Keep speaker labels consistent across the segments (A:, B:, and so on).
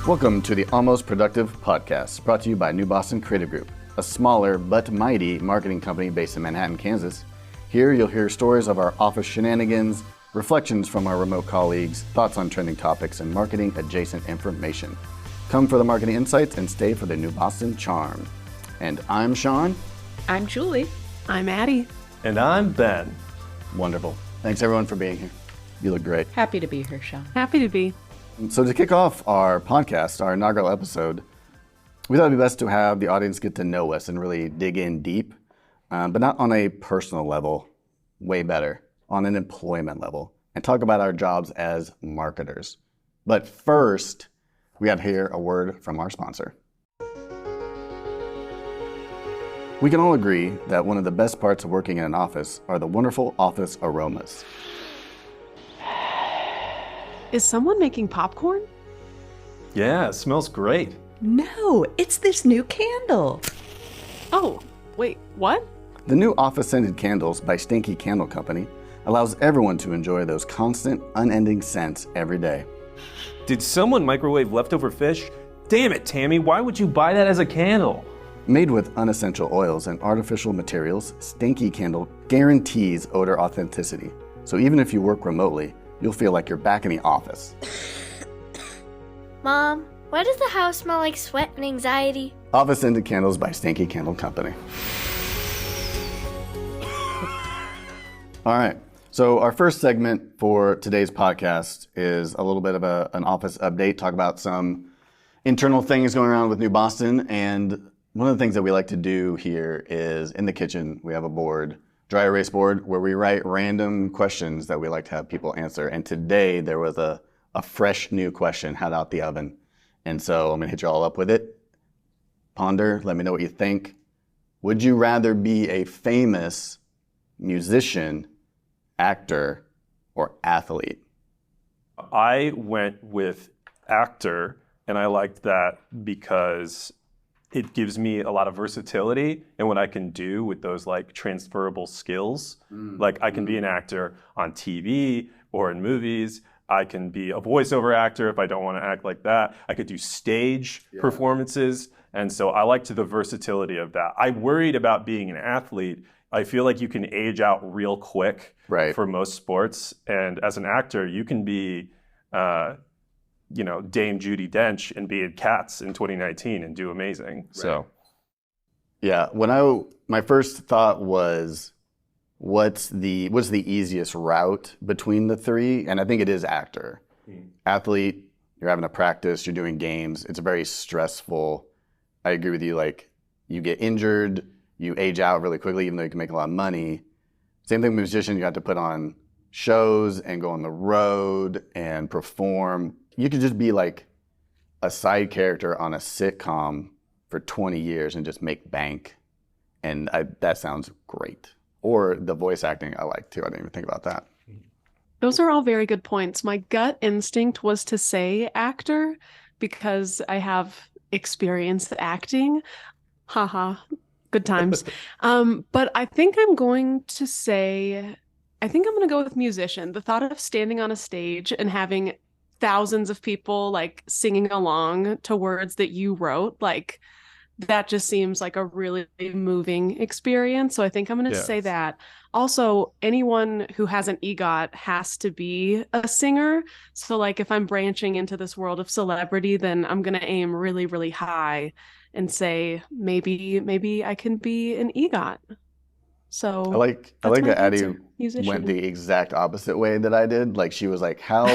A: Welcome to the Almost Productive Podcast, brought to you by New Boston Creative Group, a smaller but mighty marketing company based in Manhattan, Kansas. Here you'll hear stories of our office shenanigans, reflections from our remote colleagues, thoughts on trending topics, and marketing adjacent information. Come for the marketing insights and stay for the New Boston charm. And I'm Shawn.
B: I'm Julie.
C: I'm Addie.
D: And I'm Ben.
A: Wonderful. Thanks everyone for being here. You look great.
B: Happy to be here, Shawn.
C: Happy to be.
A: So to kick off our podcast, our inaugural episode, we thought it'd be best to have the audience get to know us and really dig in deep, but not on a personal level, way better, on an employment level, and talk about our jobs as marketers. But first, we got to hear a word from our sponsor. We can all agree that one of the best parts of working in an office are the wonderful office aromas.
C: Is someone making popcorn?
D: Yeah, it smells great.
B: No, it's this new candle.
C: Oh, wait, what?
A: The new office-scented candles by Stankee Candle Company allows everyone to enjoy those constant, unending scents every day.
D: Did someone microwave leftover fish? Damn it, Tammy, why would you buy that as a candle?
A: Made with unessential oils and artificial materials, Stankee Candle guarantees odor authenticity. So even if you work remotely, you'll feel like you're back in the office.
E: Mom, why does the house smell like sweat and anxiety?
A: Office-scented candles by Stankee Candle Company. All right, so our first segment for today's podcast is a little bit of an office update, talk about some internal things going on with New Boston. And one of the things that we like to do here is in the kitchen, we have a board, dry erase board, where we write random questions that we like to have people answer. And today there was a fresh new question hot out the oven. And so I'm gonna hit you all up with it. Ponder, let me know what you think. Would you rather be a famous musician, actor, or athlete?
D: I went with actor, and I liked that because it gives me a lot of versatility in what I can do with those like transferable skills. Like I can be an actor on TV or in movies. I can be a voiceover actor if I don't want to act like that. I could do stage performances. And so I liked the versatility of that. I worried about being an athlete. I feel like you can age out real quick for most sports. And as an actor, you can be, Dame Judi Dench and be in Cats in 2019 and do amazing. Right. So,
A: yeah, my first thought was, what's the easiest route between the three? And I think it is actor. Athlete, you're having to practice, you're doing games. It's very stressful. I agree with you. Like, you get injured, you age out really quickly, even though you can make a lot of money. Same thing with musician, you have to put on shows and go on the road and perform. You could just be like a side character on a sitcom for 20 years and just make bank. And that sounds great. Or the voice acting I like too. I didn't even think about that.
C: Those are all very good points. My gut instinct was to say actor because I have experience acting. Haha, good times. But I think I'm going to go with musician. The thought of standing on a stage and having thousands of people like singing along to words that you wrote, like that just seems like a really moving experience. So I think I'm going to say that. Also, anyone who has an EGOT has to be a singer. So like if I'm branching into this world of celebrity, then I'm going to aim really, really high and say maybe I can be an EGOT. So
A: I like that Addie went the exact opposite way that I did. Like she was like, how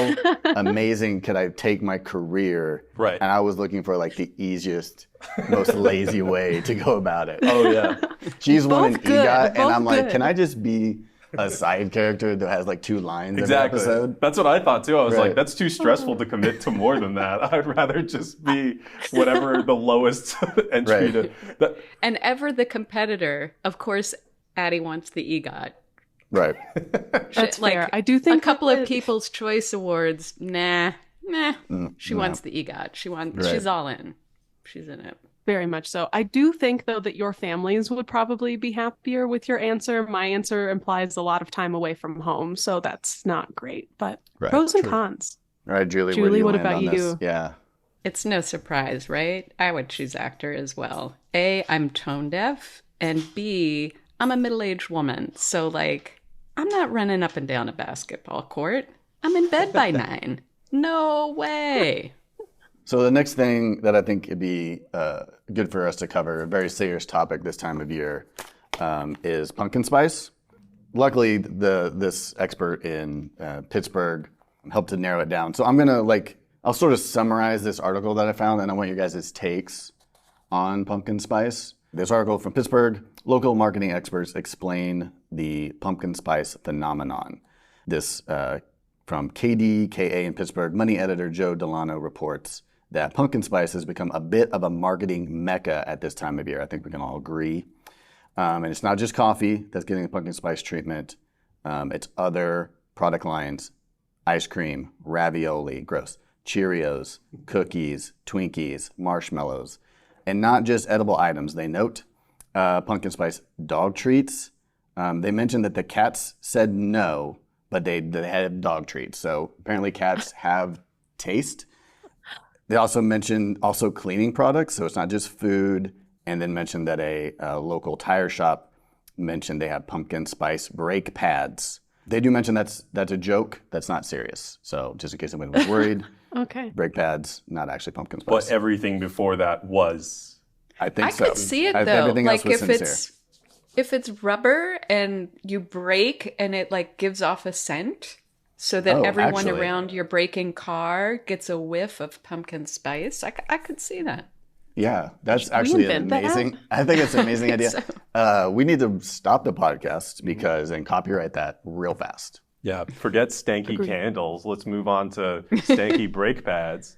A: amazing could I take my career?
D: Right.
A: And I was looking for like the easiest, most lazy way to go about it.
D: Oh yeah.
A: She's won an EGOT and I'm like, can I just be a side character that has like 2 lines in an episode?
D: That's what I thought too. I was like, that's too stressful to commit to more than that. I'd rather just be whatever the lowest entry to.
B: And ever the competitor, of course, Addie wants the EGOT.
A: Right.
C: That's like, fair. I do think
B: a couple of People's Choice Awards. Nah. She wants the EGOT. She's all in. She's in it.
C: Very much so. I do think, though, that your families would probably be happier with your answer. My answer implies a lot of time away from home, so that's not great. But pros and cons.
A: All right, Julie,
C: what
A: where do
C: about
A: you?
C: You?
A: Yeah.
B: It's no surprise, right? I would choose actor as well. A, I'm tone deaf, and B, I'm a middle-aged woman. So, like, I'm not running up and down a basketball court. I'm in bed by 9. No way.
A: So the next thing that I think it'd be good for us to cover, a very serious topic this time of year, is pumpkin spice. Luckily, this expert in Pittsburgh helped to narrow it down. So I'm gonna I'll sort of summarize this article that I found, and I want your guys' takes on pumpkin spice. This article from Pittsburgh, local marketing experts explain the pumpkin spice phenomenon. This from KDKA in Pittsburgh, money editor Joe Delano reports that pumpkin spice has become a bit of a marketing mecca at this time of year. I think we can all agree. And it's not just coffee that's getting the pumpkin spice treatment. It's other product lines, ice cream, ravioli, gross, Cheerios, cookies, Twinkies, marshmallows, and not just edible items. They note pumpkin spice dog treats. They mentioned that the cats said no, but they had dog treats. So apparently cats have taste. They also mentioned cleaning products, so it's not just food, and then mentioned that a local tire shop mentioned they have pumpkin spice brake pads. They do mention that's a joke, that's not serious. So just in case anyone was worried,
C: Okay.
A: brake pads, not actually pumpkin spice.
D: But everything before that was.
A: I think
B: I
A: so.
B: could see it though.
A: Everything else
B: Like
A: was
B: if it's rubber and you brake and it like gives off a scent so that everyone
A: actually.
B: around your braking car gets a whiff of pumpkin spice. I could see that.
A: Yeah, that's
C: Should we
A: actually an
C: invent that?
A: amazing. I think it's an amazing idea.
B: so.
A: We need to stop the podcast and copyright that real fast.
D: Yeah, forget stanky candles. Let's move on to stanky brake pads.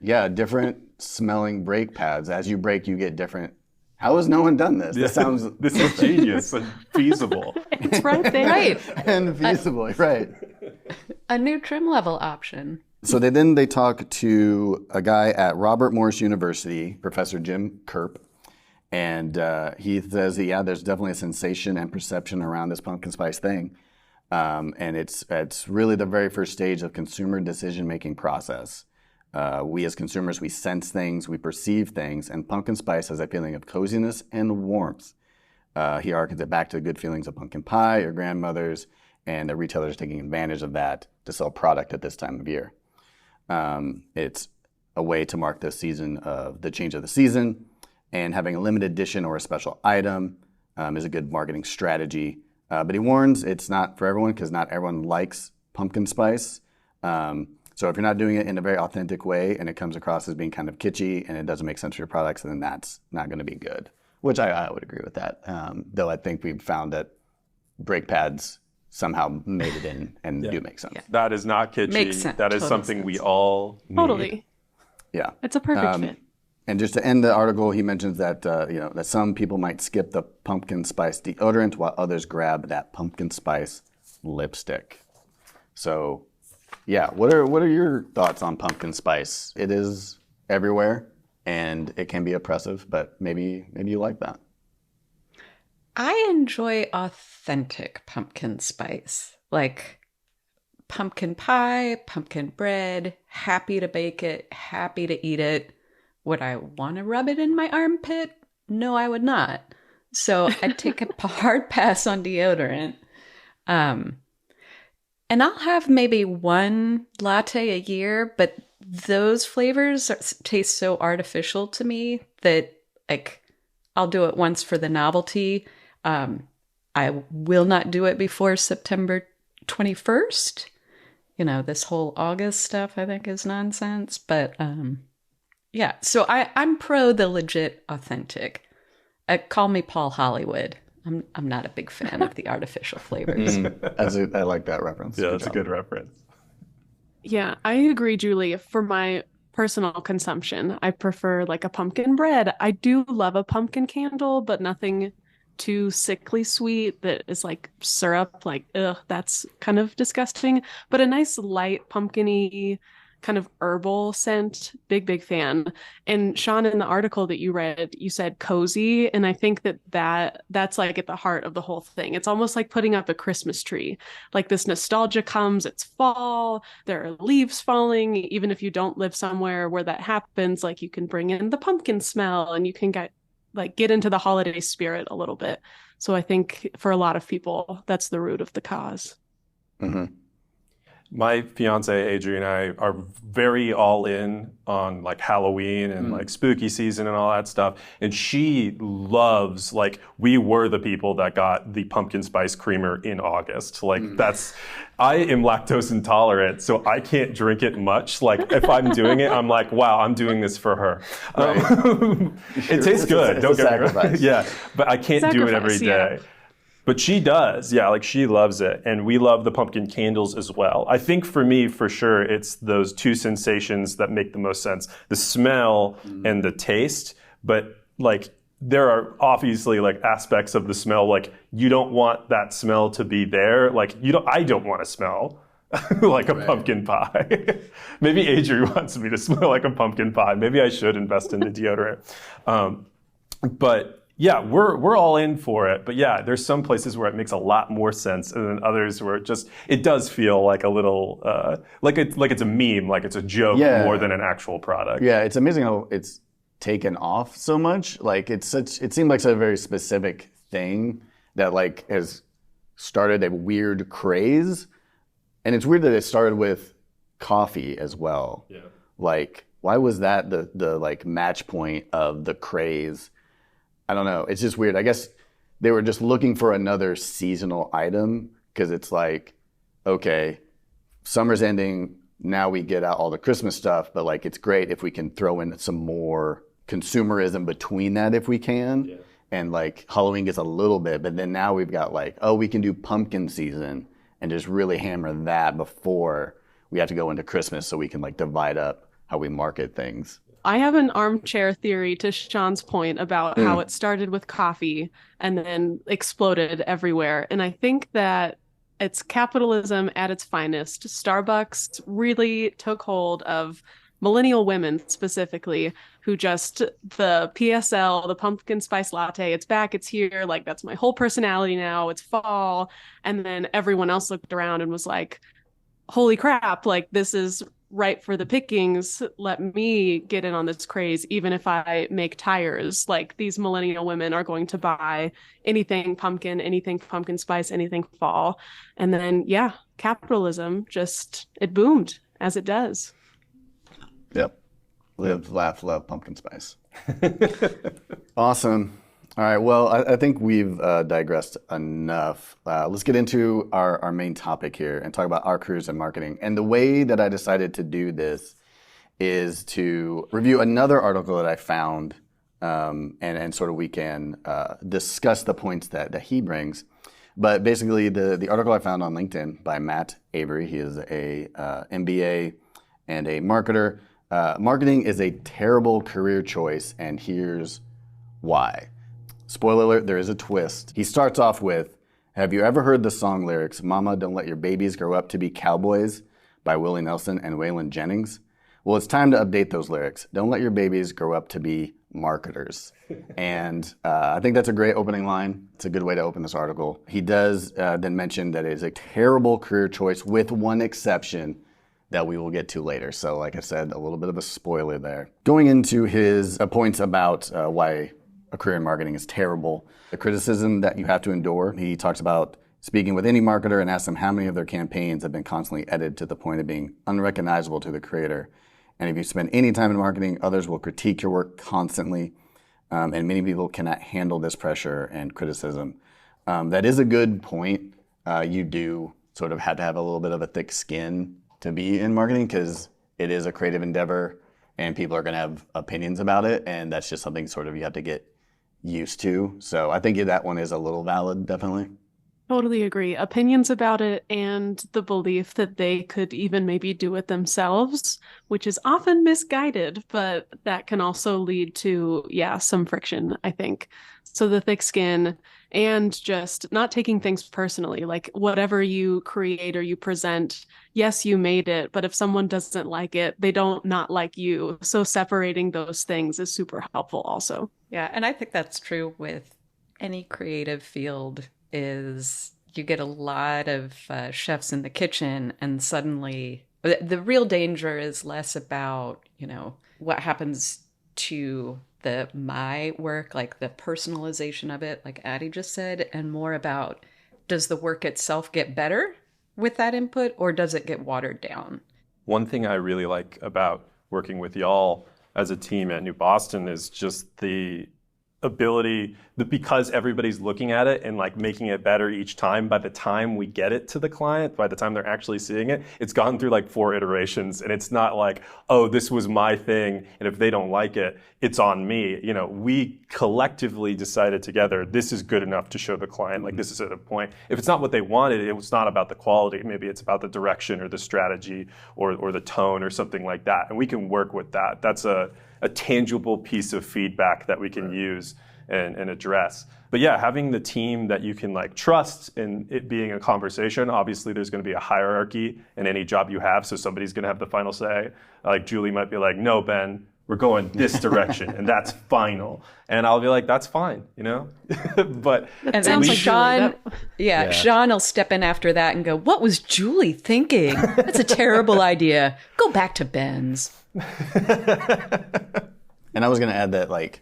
A: Yeah, different smelling brake pads. As you brake, you get different. How has no one done this? This sounds
D: This is genius and feasible.
C: It's right there.
B: Right.
A: and feasible, right?
B: A new trim level option.
A: So they talk to a guy at Robert Morris University, Professor Jim Kerp, and he says, there's definitely a sensation and perception around this pumpkin spice thing, and it's really the very first stage of consumer decision-making process. We as consumers, we sense things, we perceive things, and pumpkin spice has a feeling of coziness and warmth. He harkens it back to the good feelings of pumpkin pie or grandmothers, and the retailers taking advantage of that to sell product at this time of year. It's a way to mark the season of the change of the season, and having a limited edition or a special item is a good marketing strategy. But he warns it's not for everyone because not everyone likes pumpkin spice. So if you're not doing it in a very authentic way and it comes across as being kind of kitschy and it doesn't make sense for your products, then that's not going to be good, which I would agree with that. Though I think we've found that brake pads somehow made it in and do make sense.
D: That is not kitschy.
B: Makes sense.
D: That is
B: Total
D: something
B: sense.
D: we all need.
C: Totally.
A: Yeah.
C: It's a perfect fit.
A: And just to end the article, he mentions that that some people might skip the pumpkin spice deodorant while others grab that pumpkin spice lipstick. So, yeah, what are your thoughts on pumpkin spice? It is everywhere, and it can be oppressive, but maybe you like that.
B: I enjoy authentic pumpkin spice, like pumpkin pie, pumpkin bread, happy to bake it, happy to eat it. Would I want to rub it in my armpit? No, I would not. So I'd take a hard pass on deodorant. And I'll have maybe one latte a year, but those flavors taste so artificial to me that like I'll do it once for the novelty. I will not do it before September 21st. This whole August stuff I think is nonsense, but yeah. So I'm pro the legit authentic. Call me Paul Hollywood. I'm not a big fan of the artificial flavors.
A: I like that reference.
D: Yeah,
A: Good
D: that's a
A: job.
D: good reference.
C: Yeah, I agree, Julie. For my personal consumption, I prefer like a pumpkin bread. I do love a pumpkin candle, but nothing too sickly sweet that is like syrup. Like, ugh, that's kind of disgusting. But a nice light pumpkin-y kind of herbal scent. Big fan. And Shawn, in the article that you read, you said cozy, and I think that's like at the heart of the whole thing. It's almost like putting up a Christmas tree. Like this nostalgia comes, it's fall, there are leaves falling. Even if you don't live somewhere where that happens, like you can bring in the pumpkin smell and you can get into the holiday spirit a little bit. So I think for a lot of people, that's the root of the cause.
A: Mm-hmm.
D: My fiance Adri and I are very all in on like Halloween and like spooky season and all that stuff. And she loves, like, we were the people that got the pumpkin spice creamer in August. Like I am lactose intolerant, so I can't drink it much. Like if I'm doing it, I'm like, wow, I'm doing this for her.
A: Right.
D: It tastes good. Don't get me wrong. Yeah, but I can't do it every day.
C: Yeah.
D: But she does, yeah, like she loves it. And we love the pumpkin candles as well. I think for me, for sure, it's those two sensations that make the most sense. The smell and the taste, but like there are obviously like aspects of the smell, like you don't want that smell to be there. Like I don't want to smell like a pumpkin pie. Maybe Adri wants me to smell like a pumpkin pie. Maybe I should invest in the deodorant. But yeah, we're all in for it. But yeah, there's some places where it makes a lot more sense, and then others where it does feel like a little like it's a meme, like it's a joke more than an actual product.
A: Yeah, it's amazing how it's taken off so much. Like it seemed like a very specific thing that like has started a weird craze. And it's weird that it started with coffee as well. Yeah. Like, why was that the like match point of the craze? I don't know. It's just weird. I guess they were just looking for another seasonal item because it's like, okay, summer's ending. Now we get out all the Christmas stuff, but like it's great if we can throw in some more consumerism between that if we can. Yeah. And like Halloween gets a little bit, but then now we've got like, oh, we can do pumpkin season and just really hammer that before we have to go into Christmas so we can like divide up how we market things.
C: I have an armchair theory to Shawn's point about how it started with coffee and then exploded everywhere. And I think that it's capitalism at its finest. Starbucks really took hold of millennial women specifically who just the PSL, the pumpkin spice latte, it's back, it's here. Like that's my whole personality now. It's fall. And then everyone else looked around and was like, holy crap, like this is right for the pickings. Let me get in on this craze, even if I make tires. Like these millennial women are going to buy anything pumpkin spice, anything fall. And then, yeah, capitalism it boomed as it does.
A: Yep. Live, laugh, love pumpkin spice. Awesome. All right. Well, I think we've digressed enough. Let's get into our main topic here and talk about our careers in marketing. And the way that I decided to do this is to review another article that I found, and sort of we can discuss the points that he brings. But basically, the article I found on LinkedIn by Matt Avery, he is a MBA and a marketer. Marketing is a terrible career choice, and here's why. Spoiler alert, there is a twist. He starts off with, have you ever heard the song lyrics, Mama, Don't Let Your Babies Grow Up to Be Cowboys by Willie Nelson and Waylon Jennings? Well, it's time to update those lyrics. Don't let your babies grow up to be marketers. And I think that's a great opening line. It's a good way to open this article. He does then mention that it is a terrible career choice with one exception that we will get to later. So like I said, a little bit of a spoiler there. Going into his points about why a career in marketing is terrible, the criticism that you have to endure. He talks about speaking with any marketer and asks them how many of their campaigns have been constantly edited to the point of being unrecognizable to the creator. And if you spend any time in marketing, others will critique your work constantly. And many people cannot handle this pressure and criticism. That is a good point. You do sort of have to have a little bit of a thick skin to be in marketing because it is a creative endeavor and people are going to have opinions about it. And that's just something sort of you have to get used to. So I think that one is a little valid, definitely.
C: Totally agree. Opinions about it and the belief that they could even maybe do it themselves, which is often misguided, but that can also lead to, some friction, I think. So the thick skin and just not taking things personally, like whatever you create or you present, yes, you made it, but if someone doesn't like it, they don't not like you. So separating those things is super helpful also.
B: Yeah, and I think that's true with any creative field is you get a lot of chefs in the kitchen and suddenly the real danger is less about, what happens to my work, like the personalization of it, like Addie just said, and more about does the work itself get better with that input or does it get watered down?
D: One thing I really like about working with y'all as a team at New Boston is just the ability that because everybody's looking at it and like making it better each time, by the time we get it to the client, by the time they're actually seeing it, it's gone through like 4 iterations. And it's not like, oh, this was my thing, and if they don't like it, it's on me. We collectively decided together, this is good enough to show the client, like this is at a point. If it's not what they wanted, it was not about the quality. Maybe it's about the direction or the strategy or the tone or something like that. And we can work with that. That's a tangible piece of feedback that we can use and address. But yeah, having the team that you can like trust and it being a conversation, obviously there's going to be a hierarchy in any job you have. So somebody's going to have the final say. Like Julie might be like, no, Ben, we're going this direction and that's final. And I'll be like, that's fine, But
B: and then Shawn, Shawn will step in after that and go, what was Julie thinking? That's a terrible idea. Go back to Ben's.
A: And I was going to add that like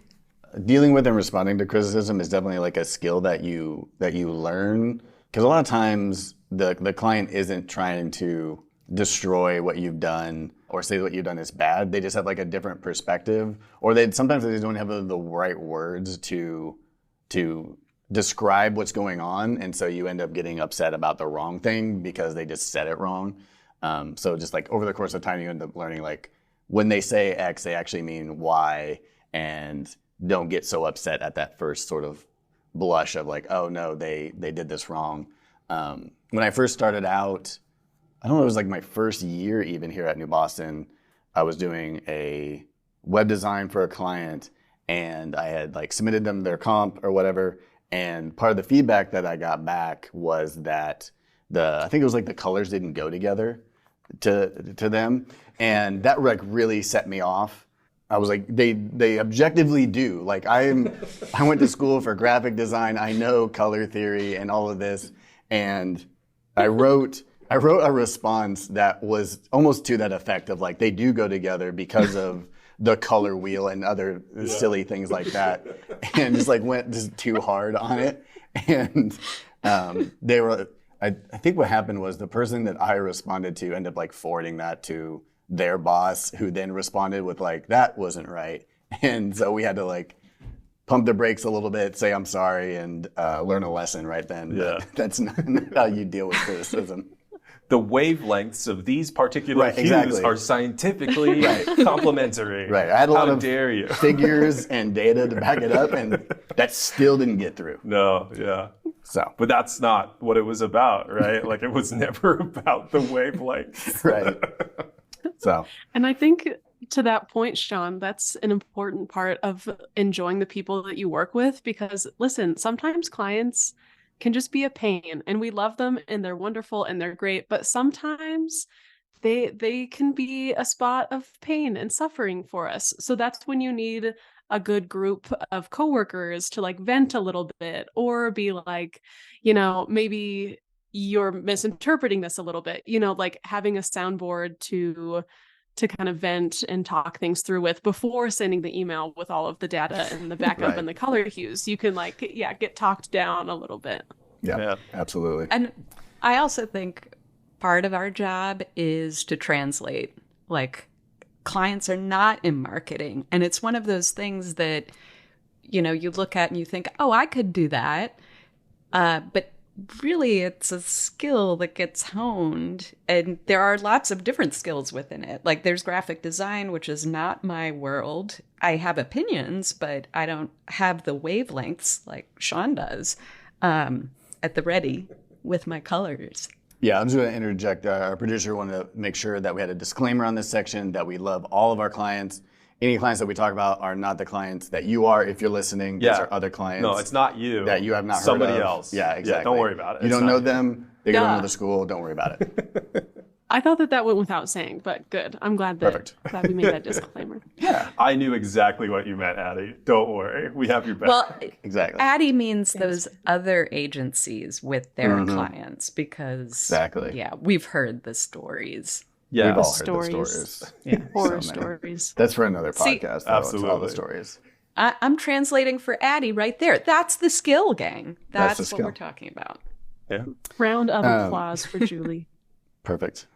A: dealing with and responding to criticism is definitely like a skill that you learn, because a lot of times the client isn't trying to destroy what you've done or say what you've done is bad. They just have like a different perspective, or sometimes they don't have the right words to describe what's going on, and so you end up getting upset about the wrong thing because they just said it wrong. So just like over the course of time, you end up learning like when they say X, they actually mean Y, and don't get so upset at that first sort of blush of like, oh no, they did this wrong. When I first started out, I don't know, it was like my first year even here at New Boston, I was doing a web design for a client, and I had like submitted them their comp or whatever. And part of the feedback that I got back was that I think it was like the colors didn't go together to them. And that like really set me off. I was like, they objectively do. Like I went to school for graphic design. I know color theory and all of this. And I wrote a response that was almost to that effect of like, they do go together because of the color wheel and other silly things like that. And just like went just too hard on it. And I think what happened was the person that I responded to ended up like forwarding that to their boss, who then responded with like, that wasn't right. And so we had to like pump the brakes a little bit, say I'm sorry, and learn a lesson right then.
D: Yeah.
A: But that's not how you deal with criticism.
D: The wavelengths of these particular hues are scientifically complementary.
A: Right. I had a lot of
D: dare you.
A: figures and data to back it up, and that still didn't get through.
D: No, yeah.
A: So,
D: but that's not what it was about, right? Like it was never about the wavelengths.
A: Right. So,
C: and I think to that point, Shawn, that's an important part of enjoying the people that you work with, because listen, sometimes clients can just be a pain, and we love them and they're wonderful and they're great, but sometimes they can be a spot of pain and suffering for us. So that's when you need a good group of coworkers to like vent a little bit, or be like, maybe you're misinterpreting this a little bit, like having a soundboard to kind of vent and talk things through with before sending the email with all of the data and the backup and the color hues. You can get talked down a little bit.
A: Yeah, absolutely.
B: And I also think part of our job is to translate. Like, clients are not in marketing, and it's one of those things that, you look at and you think, oh, I could do that. But really, it's a skill that gets honed, and there are lots of different skills within it. Like there's graphic design, which is not my world. I have opinions, but I don't have the wavelengths like Shawn does at the ready with my colors.
A: Yeah, I'm just going to interject. Our producer wanted to make sure that we had a disclaimer on this section that we love all of our clients any clients that we talk about are not the clients that you are. If you're listening, these are other clients.
D: No, it's not you.
A: That you have not heard of.
D: Somebody else.
A: Yeah, exactly.
D: Yeah, don't worry about it.
A: You don't know them. They go to another school. Don't worry about it.
C: I thought that went without saying, but good. I'm glad that we made that disclaimer.
A: Yeah.
D: I knew exactly what you meant, Addie. Don't worry. We have your back.
B: Well,
A: exactly.
B: Addie means those other agencies with their clients because yeah, we've heard the stories.
D: Yeah.
A: We've all heard the stories.
B: Yeah.
C: Horror stories.
A: That's for another podcast.
D: Absolutely.
A: All the stories.
B: I'm translating for Addie right there. That's the skill, gang. That's what we're talking about.
D: Yeah.
C: Round of applause for Julie.
A: Perfect.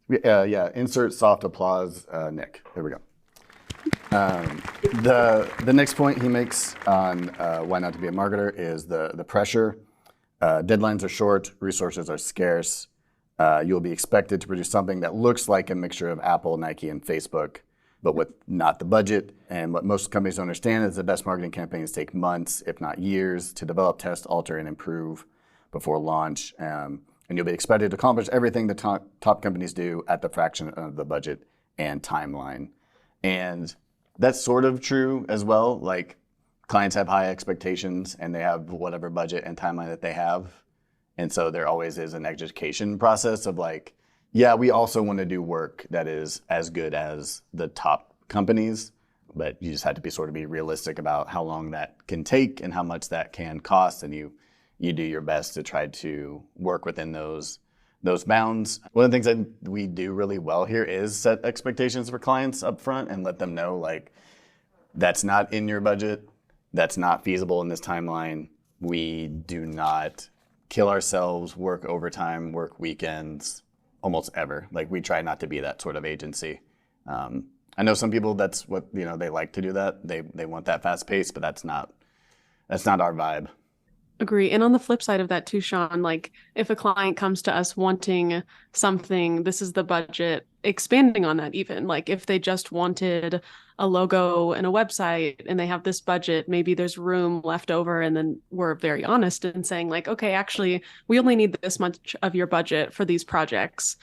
A: Yeah, insert soft applause, Nick. There we go. The next point he makes on why not to be a marketer is the pressure. Deadlines are short, resources are scarce. You'll be expected to produce something that looks like a mixture of Apple, Nike, and Facebook, but with not the budget. And what most companies don't understand is the best marketing campaigns take months, if not years, to develop, test, alter, and improve before launch. And you'll be expected to accomplish everything the top companies do at the fraction of the budget and timeline. And that's sort of true as well. Like, clients have high expectations and they have whatever budget and timeline that they have. And so there always is an education process of like, yeah, we also want to do work that is as good as the top companies, but you just have to be realistic about how long that can take and how much that can cost, and you do your best to try to work within those bounds. One of the things that we do really well here is set expectations for clients up front and let them know, like, that's not in your budget, that's not feasible in this timeline. We do not kill ourselves, work overtime, work weekends, almost ever. Like, we try not to be that sort of agency. I know some people, that's what, they like to do that. They want that fast pace, but that's not our vibe.
C: Agree. And on the flip side of that too, Shawn, like, if a client comes to us wanting something, this is the budget, expanding on that even. Like, if they just wanted a logo and a website and they have this budget, maybe there's room left over, and then we're very honest in saying, like, okay, actually, we only need this much of your budget for these projects.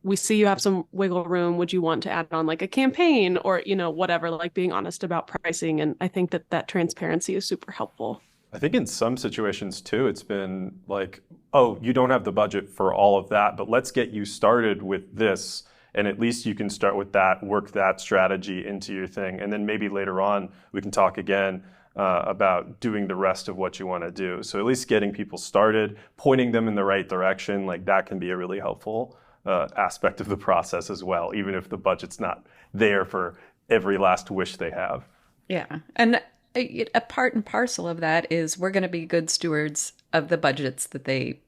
C: We see you have some wiggle room. Would you want to add on like a campaign or, whatever, like being honest about pricing. And I think that transparency is super helpful.
D: I think in some situations too, it's been like, oh, you don't have the budget for all of that, but let's get you started with this. And at least you can start with that, work that strategy into your thing. And then maybe later on, we can talk again about doing the rest of what you want to do. So at least getting people started, pointing them in the right direction, like that can be a really helpful aspect of the process as well, even if the budget's not there for every last wish they have.
B: Yeah. And a part and parcel of that is we're going to be good stewards of the budgets that they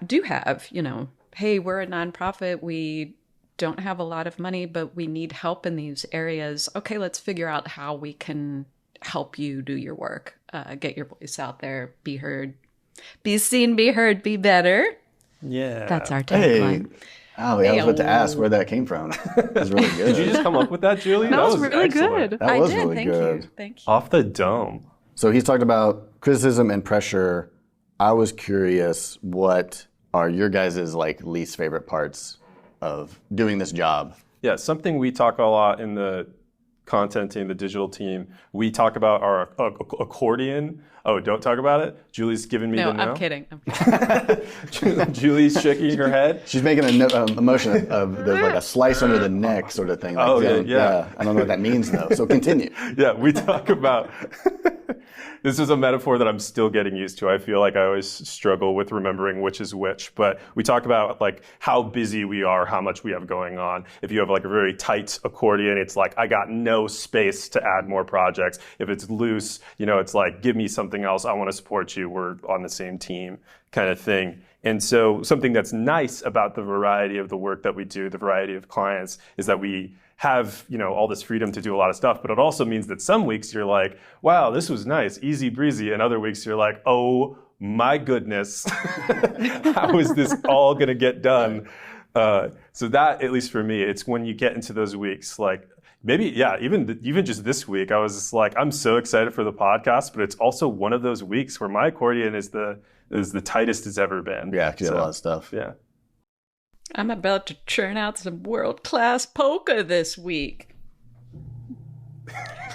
B: do have. Hey, we're a nonprofit. We don't have a lot of money, but we need help in these areas. Okay, let's figure out how we can help you do your work. Get your voice out there, be heard, be seen, be heard, be better.
D: Yeah.
B: That's our tagline.
A: Hey. Oh, yeah, I was about to ask where that came from. That was really good.
D: Did you just come up with that, Julie?
C: That was really
D: excellent.
C: good.
A: That was
B: did.
A: really
B: Thank
A: good.
B: you. Thank you.
D: Off the dome.
A: So he's talked about criticism and pressure. I was curious, what are your guys' like least favorite parts of doing this job?
D: Yeah, something we talk a lot in the content team, the digital team. We talk about our accordion. Oh, don't talk about it? Julie's giving me the no.
B: I'm kidding.
D: Julie's shaking her head.
A: She's making a motion of there's like a slice under the neck sort of thing. Like,
D: oh, yeah.
A: I don't know what that means though. So continue.
D: Yeah, we talk about, this is a metaphor that I'm still getting used to. I feel like I always struggle with remembering which is which, but we talk about like how busy we are, how much we have going on. If you have like a very tight accordion, it's like, I got no space to add more projects. If it's loose, it's like, give me something else. I want to support you. We're on the same team kind of thing. And so something that's nice about the variety of the work that we do, the variety of clients, is that we have, all this freedom to do a lot of stuff, but it also means that some weeks you're like, wow, this was nice, easy breezy. And other weeks you're like, oh my goodness, how is this all going to get done? So that, at least for me, it's when you get into those weeks, like maybe, yeah, even just this week, I was just like, I'm so excited for the podcast, but it's also one of those weeks where my accordion is the tightest it's ever been.
A: Yeah, because you have a lot of stuff.
D: Yeah.
B: I'm about to churn out some world-class polka this week.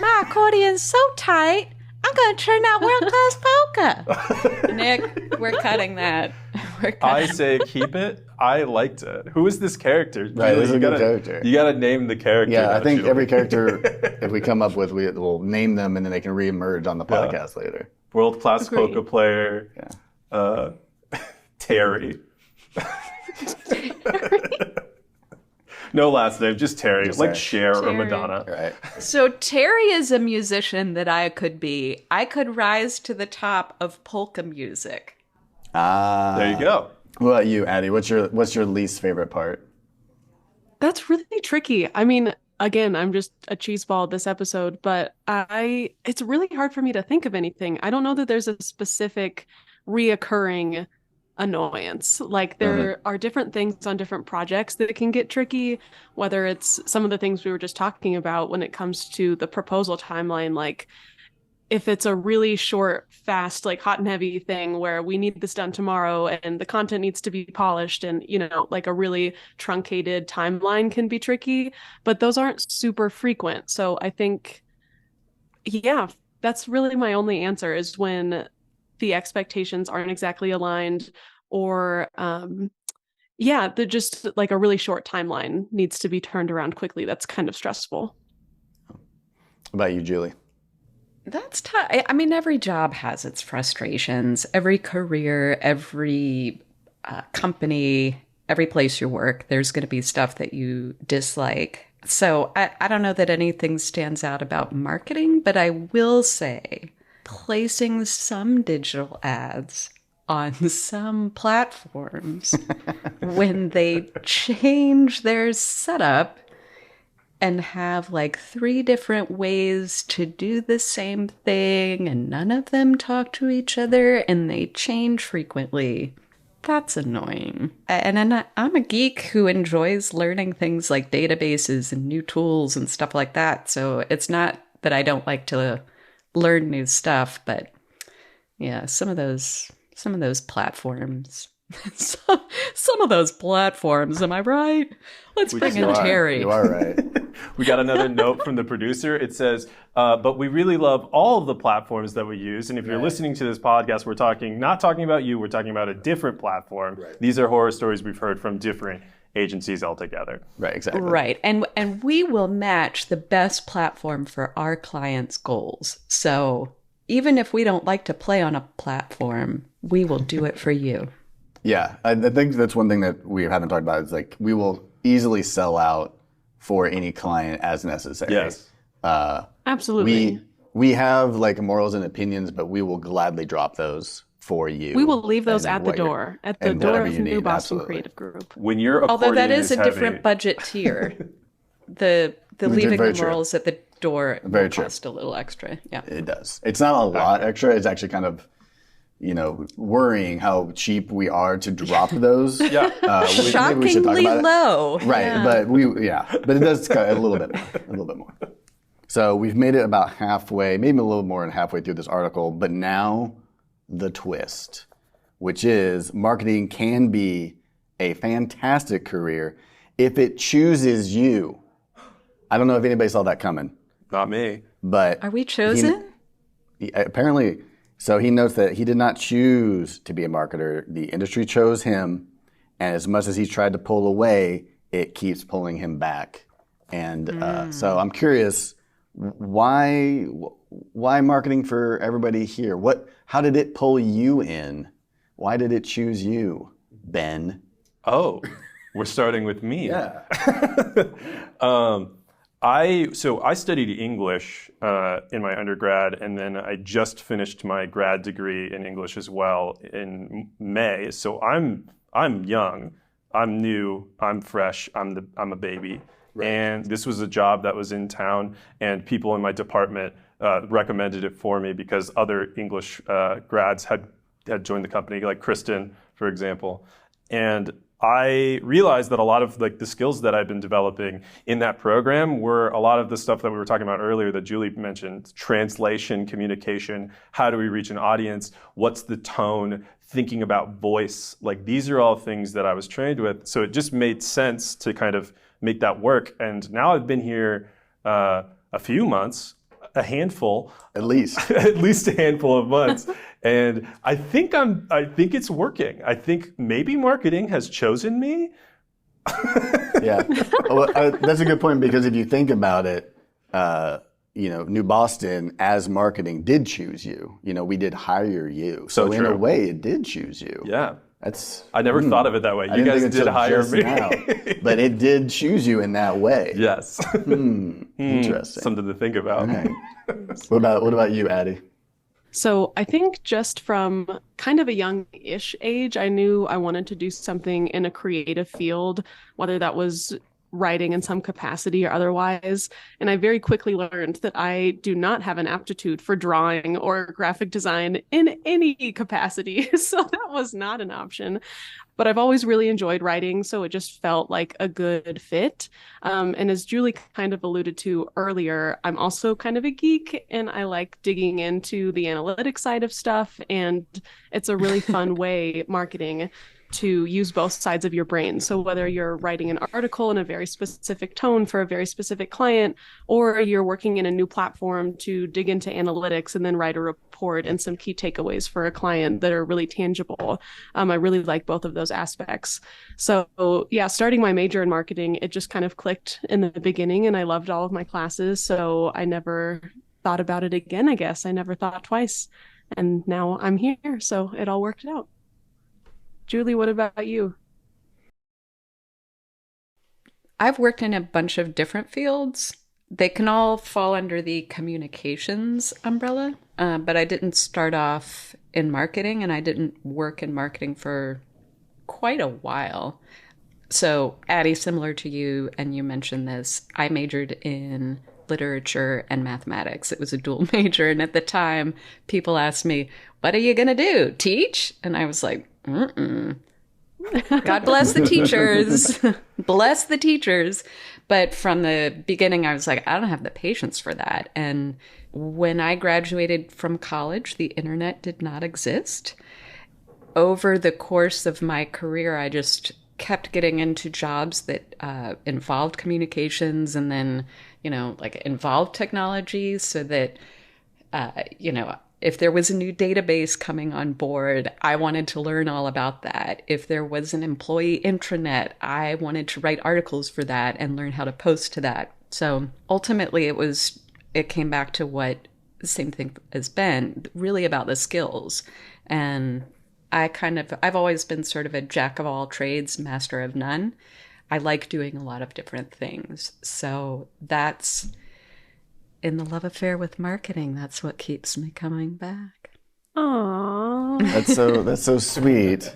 B: My accordion's so tight, I'm going to turn out world-class polka. Nick, we're cutting that.
D: I say keep it. I liked it. Who is this character?
A: Right, this is a good
D: gotta,
A: character.
D: You got to name the character.
A: Yeah,
D: now,
A: I think
D: Julie.
A: every character, if we come up with, we'll name them and then they can reemerge on the podcast later.
D: World-class
B: Agreed.
D: polka player.
A: Yeah.
D: Terry. No last name, just Terry.
A: Just
D: like
A: Terry.
D: Cher or
B: Terry.
D: Madonna.
A: Right.
B: So Terry is a musician that I could be. I could rise to the top of polka music.
A: There
D: There you go.
A: What about you, Addie? What's your least favorite part?
C: That's really tricky. I mean, again, I'm just a cheeseball this episode, but it's really hard for me to think of anything. I don't know that there's a specific reoccurring annoyance. Like there are different things on different projects that can get tricky, whether it's some of the things we were just talking about when it comes to the proposal timeline, like if it's a really short, fast, like hot and heavy thing where we need this done tomorrow and the content needs to be polished and, like a really truncated timeline can be tricky, but those aren't super frequent. So I think, yeah, that's really my only answer is when the expectations aren't exactly aligned or, they're just like a really short timeline needs to be turned around quickly. That's kind of stressful.
A: What about you, Julie?
B: That's tough. I mean, every job has its frustrations. Every career, every company, every place you work, there's going to be stuff that you dislike. So I don't know that anything stands out about marketing, but I will say placing some digital ads on some platforms when they change their setup and have like 3 different ways to do the same thing and none of them talk to each other and they change frequently. That's annoying. And I'm a geek who enjoys learning things like databases and new tools and stuff like that. So it's not that I don't like to learn new stuff, but yeah, some of those platforms. Some of those platforms, am I right? Let's bring in Terry.
A: You are right.
D: We got another note from the producer. It says, but we really love all of the platforms that we use. And if you're listening to this podcast, we're not talking about you, we're talking about a different platform. Right. These are horror stories we've heard from different agencies altogether.
A: Right, exactly.
B: Right. And we will match the best platform for our clients' goals. So even if we don't like to play on a platform, we will do it for you.
A: Yeah, I think that's one thing that we haven't talked about is like we will easily sell out for any client as necessary.
D: Yes.
C: Absolutely.
A: We have like morals and opinions, but we will gladly drop those for you.
C: We will leave those
A: and
C: at the
A: what you're-
C: door, at the
A: and
C: door
A: whatever
C: of
A: you
C: New
A: need,
C: Boston
A: absolutely.
C: Creative Group.
D: When your
B: Although that
D: accordion
B: is a different
D: heavy,
B: budget tier. The leaving
A: very
B: the
A: true.
B: morals at the door
A: Very
B: will
A: true.
B: cost a little extra. Yeah.
A: It does. It's not a lot extra. It's actually kind of, worrying how cheap we are to drop those.
D: Yeah.
A: Maybe we should talk
B: Shockingly
A: about it.
B: low.
A: Right,
B: Yeah.
A: but it does cut a little bit more. So we've made it about halfway, maybe a little more than halfway through this article, but now the twist, which is marketing can be a fantastic career if it chooses you. I don't know if anybody saw that coming,
D: Not me.
A: but
B: Are we chosen?
A: apparently, so he notes that he did not choose to be a marketer. The industry chose him, and as much as he's tried to pull away, it keeps pulling him back. And so I'm curious, why marketing for everybody here? How did it pull you in? Why did it choose you, Ben?
D: Oh, we're starting with me.
A: Yeah.
D: I studied English in my undergrad, and then I just finished my grad degree in English as well in May. So I'm young, I'm new, I'm fresh, I'm a baby, right. And this was a job that was in town, and people in my department recommended it for me because other English grads had joined the company, like Kristen, for example, and I realized that a lot of the skills that I've been developing in that program were a lot of the stuff that we were talking about earlier that Julie mentioned: translation, communication, how do we reach an audience, what's the tone, thinking about voice. These are all things that I was trained with. So it just made sense to kind of make that work. And now I've been here a few months, a handful,
A: At least.
D: at least a handful of months. And I think it's working. I think maybe marketing has chosen me.
A: Yeah. Well, that's a good point, because if you think about it, New Boston as marketing did choose you. We did hire you. So in
D: true.
A: a way, it did choose you.
D: Yeah.
A: That's.
D: I never thought of it that way.
A: I
D: You
A: didn't
D: guys
A: think
D: did
A: until
D: hire
A: just
D: me.
A: now, but it did choose you in that way.
D: Yes.
A: Interesting.
D: Something to think about.
A: Okay. What about you, Addie?
C: So I think just from kind of a young-ish age, I knew I wanted to do something in a creative field, whether that was writing in some capacity or otherwise. And I very quickly learned that I do not have an aptitude for drawing or graphic design in any capacity. So that was not an option. But I've always really enjoyed writing, so it just felt like a good fit. And as Julie kind of alluded to earlier, I'm also kind of a geek, and I like digging into the analytics side of stuff. And it's a really fun way, marketing, to use both sides of your brain. So whether you're writing an article in a very specific tone for a very specific client, or you're working in a new platform to dig into analytics and then write a report and some key takeaways for a client that are really tangible. I really like both of those aspects. So yeah, starting my major in marketing, it just kind of clicked in the beginning, and I loved all of my classes. So I never thought about it again, I guess. I never thought twice. And now I'm here. So it all worked out. Julie, what about you?
B: I've worked in a bunch of different fields. They can all fall under the communications umbrella, but I didn't start off in marketing, and I didn't work in marketing for quite a while. So, Addie, similar to you, and you mentioned this, I majored in literature and mathematics. It was a dual major, and at the time, people asked me, "What are you going to do? Teach?" And I was like, "Mm-mm. God bless the teachers. Bless the teachers." But from the beginning, I was like, I don't have the patience for that. And when I graduated from college, the internet did not exist. Over the course of my career, I just kept getting into jobs that involved communications, and then, involved technology, so that, if there was a new database coming on board, I wanted to learn all about that. If there was an employee intranet, I wanted to write articles for that and learn how to post to that. So ultimately it came back to what the same thing as Ben, really about the skills. And I've always been sort of a jack of all trades, master of none. I like doing a lot of different things. So that's, in the love affair with marketing, that's what keeps me coming back.
C: Aww.
A: That's so sweet.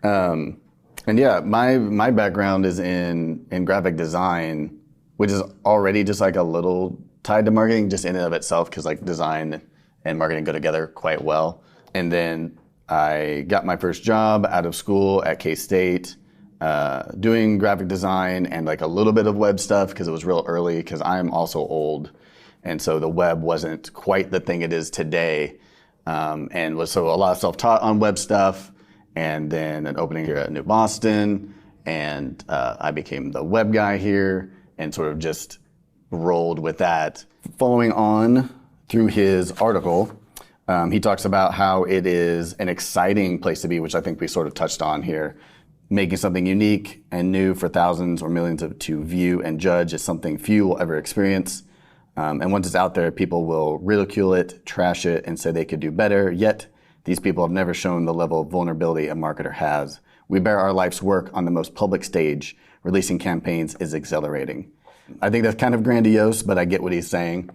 A: And yeah, my background is in graphic design, which is already just like a little tied to marketing, just in and of itself, because like design and marketing go together quite well. And then I got my first job out of school at K-State, doing graphic design and like a little bit of web stuff, because it was real early, because I'm also old. And so the web wasn't quite the thing it is today. And was so a lot of self-taught on web stuff, and then an opening here at New Boston. And I became the web guy here and sort of just rolled with that. Following on through his article, he talks about how it is an exciting place to be, which I think we sort of touched on here. Making something unique and new for thousands or millions to view and judge is something few will ever experience. And once it's out there, people will ridicule it, trash it, and say they could do better. Yet, these people have never shown the level of vulnerability a marketer has. We bear our life's work on the most public stage. Releasing campaigns is exhilarating. I think that's kind of grandiose, but I get what he's saying.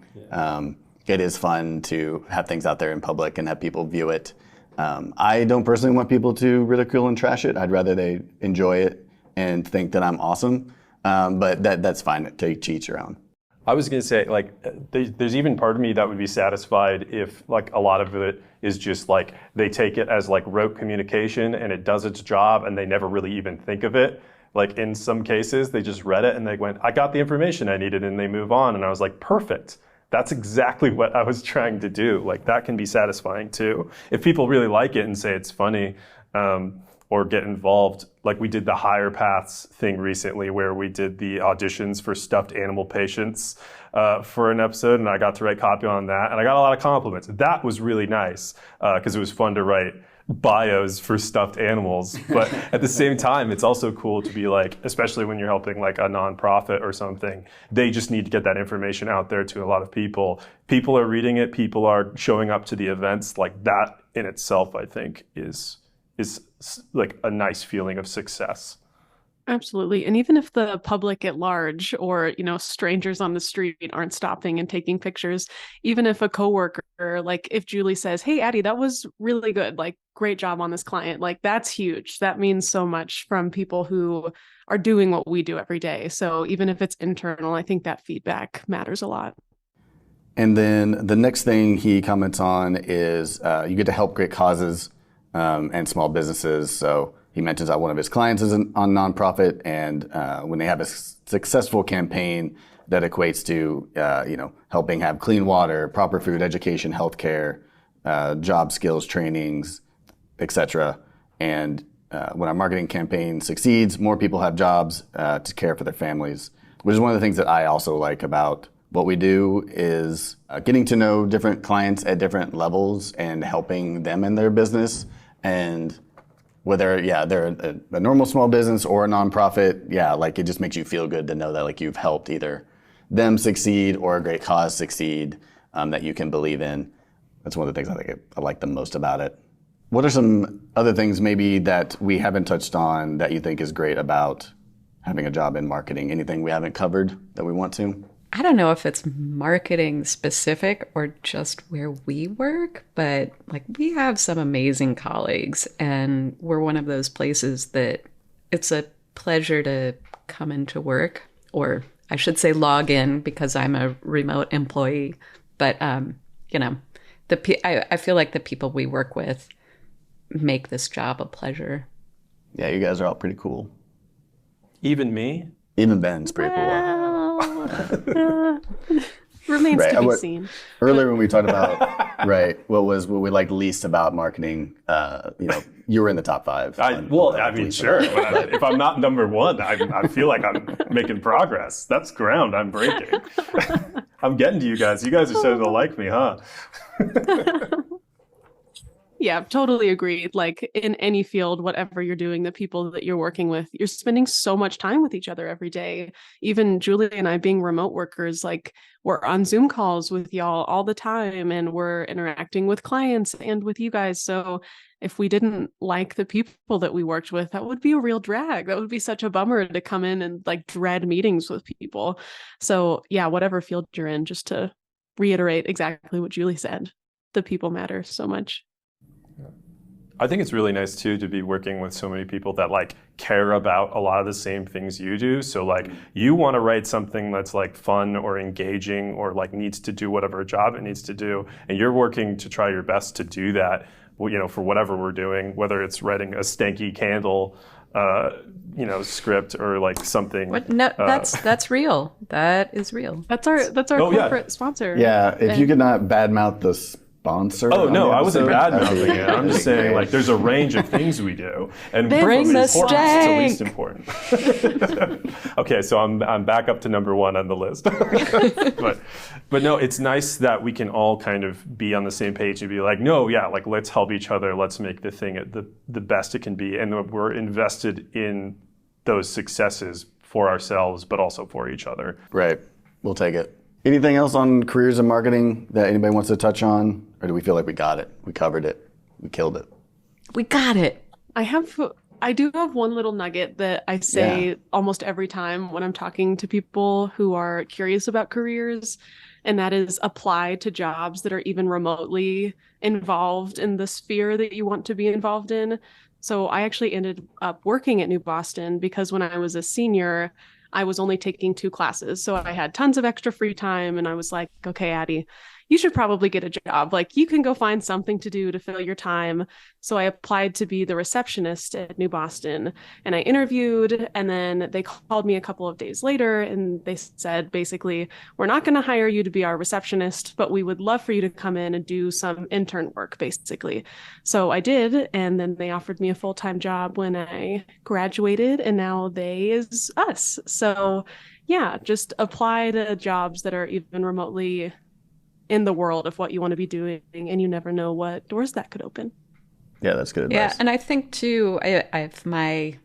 A: It is fun to have things out there in public and have people view it. I don't personally want people to ridicule and trash it. I'd rather they enjoy it and think that I'm awesome. But that's fine, to each your own.
D: I was going to say, like, there's even part of me that would be satisfied if, like, a lot of it is just, like, they take it as, like, rote communication and it does its job and they never really even think of it. Like, in some cases, they just read it and they went, I got the information I needed, and they move on. And I was like, perfect. That's exactly what I was trying to do. Like, that can be satisfying, too. If people really like it and say it's funny. or get involved. Like we did the Higher Paths thing recently where we did the auditions for stuffed animal patients for an episode, and I got to write copy on that, and I got a lot of compliments. That was really nice because it was fun to write bios for stuffed animals. But at the same time, it's also cool to be like, especially when you're helping like a nonprofit or something, they just need to get that information out there to a lot of people. People are reading it, people are showing up to the events. Like that in itself, I think is like a nice feeling of success.
C: Absolutely. And even if the public at large or, strangers on the street aren't stopping and taking pictures, even if a coworker, like if Julie says, "Hey, Addie, that was really good. Like, great job on this client." Like, that's huge. That means so much from people who are doing what we do every day. So even if it's internal, I think that feedback matters a lot.
A: And then the next thing he comments on is you get to help great causes and small businesses. So he mentions that one of his clients is on nonprofit, and when they have a successful campaign that equates to helping have clean water, proper food, education, healthcare, job skills trainings, etc. And when our marketing campaign succeeds, more people have jobs to care for their families, which is one of the things that I also like about what we do is getting to know different clients at different levels and helping them in their business. And whether, they're a normal small business or a nonprofit, like it just makes you feel good to know that like you've helped either them succeed or a great cause succeed that you can believe in. That's one of the things I think I like the most about it. What are some other things maybe that we haven't touched on that you think is great about having a job in marketing? Anything we haven't covered that we want to?
B: I don't know if it's marketing specific or just where we work, but like we have some amazing colleagues, and we're one of those places that it's a pleasure to come into work, or I should say log in because I'm a remote employee. But, I feel like the people we work with make this job a pleasure.
A: Yeah, you guys are all pretty cool.
D: Even me?
A: Even Ben's pretty cool.
C: Remains to be seen.
A: Earlier when we talked about what we liked least about marketing, you were in the top 5.
D: Sure. But if I'm not number 1, I feel like I'm making progress. That's ground I'm breaking. I'm getting to you guys. You guys are starting to like me, huh?
C: Yeah, totally agreed. Like in any field, whatever you're doing, the people that you're working with, you're spending so much time with each other every day. Even Julie and I being remote workers, like we're on Zoom calls with y'all all the time, and we're interacting with clients and with you guys. So if we didn't like the people that we worked with, that would be a real drag. That would be such a bummer to come in and like dread meetings with people. So yeah, whatever field you're in, just to reiterate exactly what Julie said, the people matter so much.
D: I think it's really nice too to be working with so many people that like care about a lot of the same things you do. So like you want to write something that's like fun or engaging or like needs to do whatever job it needs to do, and you're working to try your best to do that. For whatever we're doing, whether it's writing a Stankee candle, script or like something.
B: That's real. That is real.
C: That's our corporate sponsor.
A: Yeah, if you could not badmouth the sponsor.
D: Oh no, I wasn't badmouthing it. I'm just saying like there's a range of things we do, and
B: bring the stank
D: to least important. Okay, so I'm back up to number 1 on the list. but no, it's nice that we can all kind of be on the same page and be like, no, yeah, like let's help each other. Let's make the thing the best it can be, and we're invested in those successes for ourselves, but also for each other.
A: Right. We'll take it. Anything else on careers in marketing that anybody wants to touch on? Or do we feel like we got it? We covered it. We killed it.
B: We got it.
C: I do have one little nugget that I say almost every time when I'm talking to people who are curious about careers, and that is apply to jobs that are even remotely involved in the sphere that you want to be involved in. So I actually ended up working at New Boston because when I was a senior, I was only taking 2 classes. So I had tons of extra free time, and I was like, okay, Addie, you should probably get a job. Like, you can go find something to do to fill your time. So I applied to be the receptionist at New Boston, and I interviewed, and then they called me a couple of days later and they said, basically, we're not going to hire you to be our receptionist, but we would love for you to come in and do some intern work, basically. So I did, and then they offered me a full-time job when I graduated, and now they is us. So yeah, just apply to jobs that are even remotely in the world of what you want to be doing, and you never know what doors that could open.
A: Yeah, that's good advice.
B: Yeah, and I think too, I have my,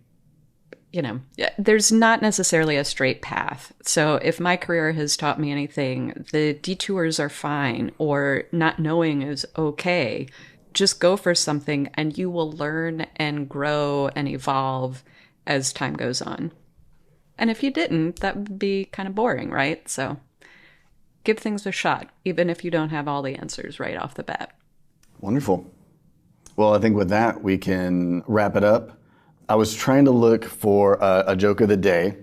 B: there's not necessarily a straight path. So if my career has taught me anything, the detours are fine, or not knowing is okay. Just go for something and you will learn and grow and evolve as time goes on. And if you didn't, that would be kind of boring, right? So give things a shot, even if you don't have all the answers right off the bat.
A: Wonderful. Well, I think with that, we can wrap it up. I was trying to look for a joke of the day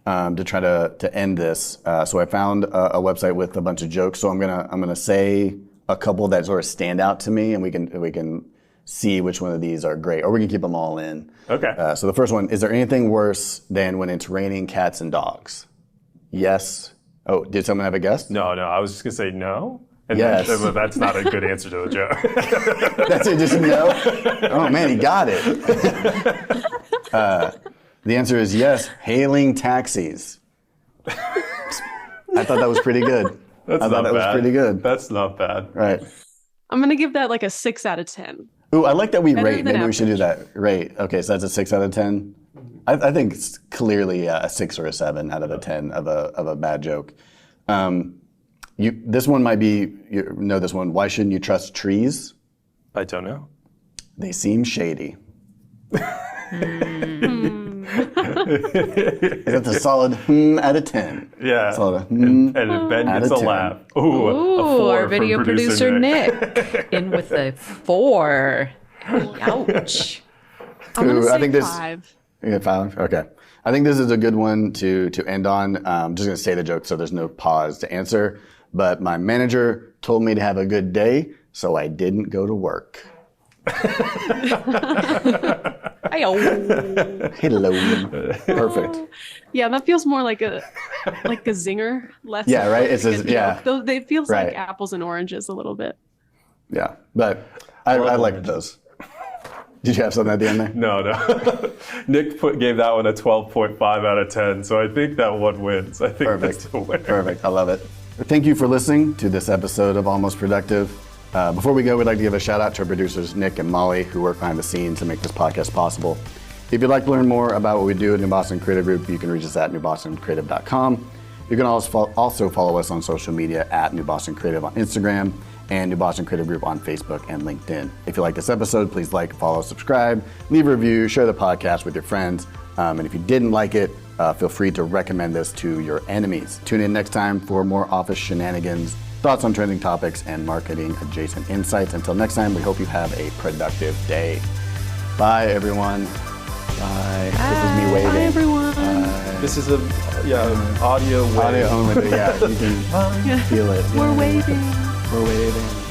A: to try to end this. So I found a website with a bunch of jokes. So I'm gonna say a couple that sort of stand out to me, and we can see which one of these are great, or we can keep them all in.
D: Okay.
A: So the first one: is there anything worse than when it's raining cats and dogs? Yes. Oh, did someone have a guess?
D: No, I was just going to say no. And
A: Yes.
D: that's not a good answer to the joke.
A: That's it, just no? Oh man, he got it. The answer is yes, hailing taxis. I thought that was pretty good.
D: That's
A: I thought that was pretty good.
D: That's not bad.
A: Right.
C: I'm going to give that like a 6 out of 10.
A: Ooh, I like that we
C: Better
A: rate.
C: than
A: Maybe we should do
C: average.
A: that. Rate. Okay, so that's a 6 out of 10. I think it's clearly a 6 or a 7 out of a 10 of a bad joke. This one might be, you know this one. Why shouldn't you trust trees?
D: I don't know.
A: They seem shady. That's a solid out of 10.
D: Yeah.
A: Solid
D: And Ben
A: Out
D: gets
A: of
D: a
A: 10.
D: laugh. Ooh, a 4
B: our
D: from
B: video producer Nick in with a 4. Ouch.
C: I'm going
A: Ooh,
C: to
A: I
C: say
A: think this-
C: 5.
A: You get 5? Okay. I think this is a good one to end on. I'm just going to say the joke so there's no pause to answer. But my manager told me to have a good day, so I didn't go to work. Hello. Perfect.
C: Yeah, that feels more like a zinger. Less
A: Yeah,
C: of
A: right?
C: like
A: It's
C: a
A: a-
C: good
A: yeah.
C: joke. Though it feels
A: Right.
C: like apples and oranges a little bit.
A: Yeah. But I liked those. Did you have something at the end there?
D: No. Nick gave that one a 12.5 out of 10, so I think that one wins. I think that's the winner.
A: Perfect. I love it. Thank you for listening to this episode of Almost Productive. Before we go, we'd like to give a shout out to our producers, Nick and Molly, who work behind the scenes to make this podcast possible. If you'd like to learn more about what we do at New Boston Creative Group, you can reach us at newbostoncreative.com. You can also follow us on social media at New Boston Creative on Instagram and New Boston Creative Group on Facebook and LinkedIn. If you like this episode, please like, follow, subscribe, leave a review, share the podcast with your friends. And if you didn't like it, feel free to recommend this to your enemies. Tune in next time for more office shenanigans, thoughts on trending topics, and marketing adjacent insights. Until next time, we hope you have a productive day. Bye, everyone. Bye. This is me waving.
C: Bye, everyone.
D: This is audio wave.
A: Audio only, but yeah, you can feel it.
C: We're waving.
A: We're waving.